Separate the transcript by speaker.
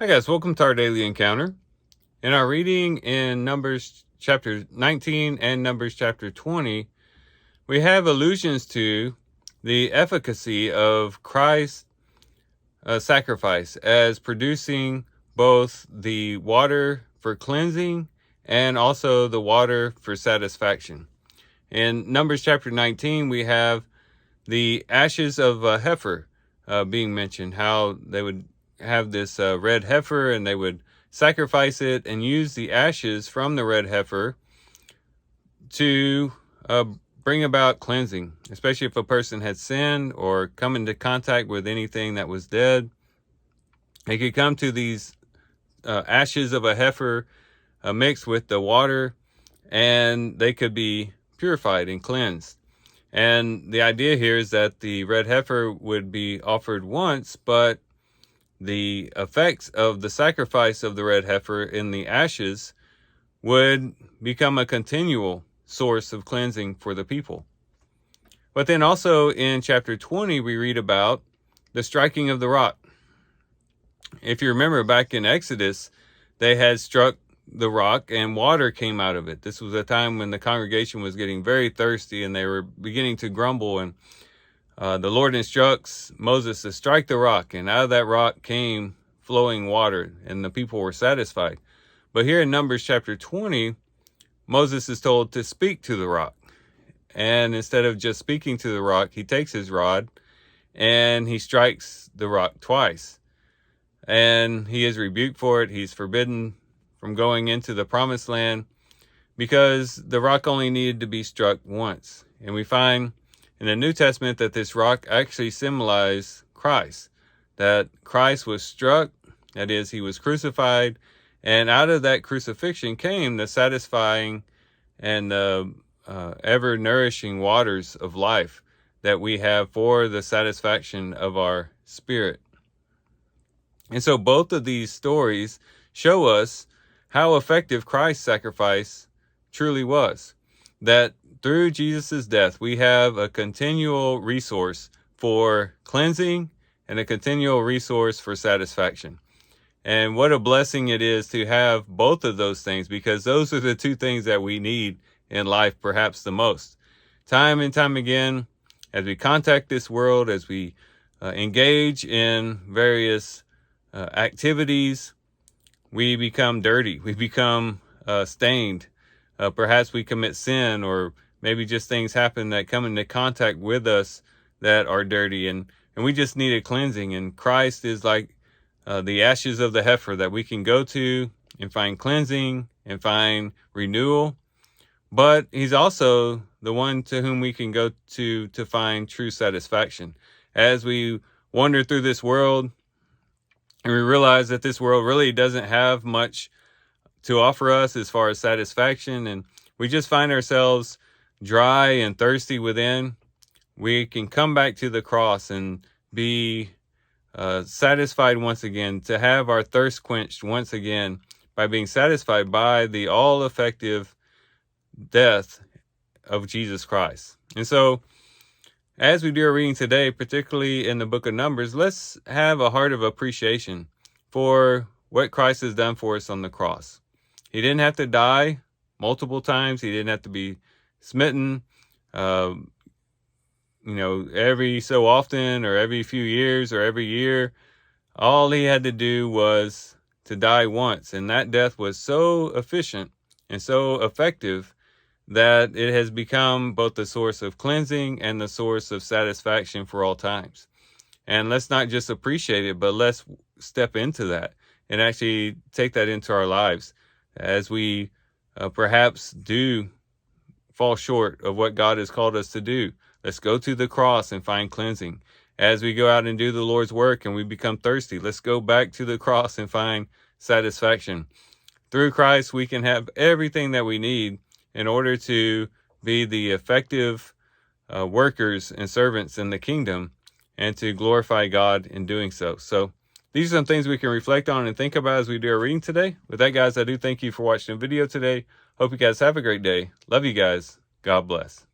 Speaker 1: Hi guys, welcome to our daily encounter. In our reading in Numbers chapter 19 and Numbers chapter 20, we have allusions to the efficacy of Christ's sacrifice as producing both the water for cleansing and also the water for satisfaction. In Numbers chapter 19, we have the ashes of a heifer being mentioned, how they would have this red heifer and they would sacrifice it and use the ashes from the red heifer to bring about cleansing, especially if a person had sinned or come into contact with anything that was dead. They could come to these ashes of a heifer mixed with the water, and they could be purified and cleansed. And the idea here is that the red heifer would be offered once, but the effects of the sacrifice of the red heifer in the ashes would become a continual source of cleansing for the people. But then also in chapter 20, we read about the striking of the rock. If you remember back in Exodus, they had struck the rock and water came out of it. This was a time when the congregation was getting very thirsty and they were beginning to grumble, and the Lord instructs Moses to strike the rock, and out of that rock came flowing water, and the people were satisfied. But here in Numbers chapter 20, Moses is told to speak to the rock. And instead of just speaking to the rock, he takes his rod and he strikes the rock twice. And he is rebuked for it. He's forbidden from going into the promised land because the rock only needed to be struck once. And we find in the New Testament that this rock actually symbolized Christ, that Christ was struck, that is, he was crucified, and out of that crucifixion came the satisfying and ever nourishing waters of life that we have for the satisfaction of our spirit. And so both of these stories show us how effective Christ's sacrifice truly was. That through Jesus' death, we have a continual resource for cleansing and a continual resource for satisfaction. And what a blessing it is to have both of those things, because those are the two things that we need in life perhaps the most. Time and time again, as we contact this world, as we engage in various activities, we become dirty, we become stained. Perhaps we commit sin, or maybe just things happen that come into contact with us that are dirty, and we just need a cleansing. And Christ is like the ashes of the heifer that we can go to and find cleansing and find renewal. But he's also the one to whom we can go to find true satisfaction. As we wander through this world and we realize that this world really doesn't have much to offer us as far as satisfaction, and we just find ourselves dry and thirsty within, we can come back to the cross and be satisfied once again, to have our thirst quenched once again by being satisfied by the all-effective death of Jesus Christ. And so, as we do our reading today, particularly in the book of Numbers, let's have a heart of appreciation for what Christ has done for us on the cross. He didn't have to die multiple times. He didn't have to be smitten, every so often, or every few years, or every year. All he had to do was to die once. And that death was so efficient and so effective that it has become both the source of cleansing and the source of satisfaction for all times. And let's not just appreciate it, but let's step into that and actually take that into our lives as we perhaps do fall short of what God has called us to do. Let's go to the cross and find cleansing. As we go out and do the Lord's work and we become thirsty, let's go back to the cross and find satisfaction. Through Christ, we can have everything that we need in order to be the effective workers and servants in the kingdom, and to glorify God in doing so. So these are some things we can reflect on and think about as we do our reading today. With that, guys, I do thank you for watching the video today. Hope you guys have a great day. Love you guys. God bless.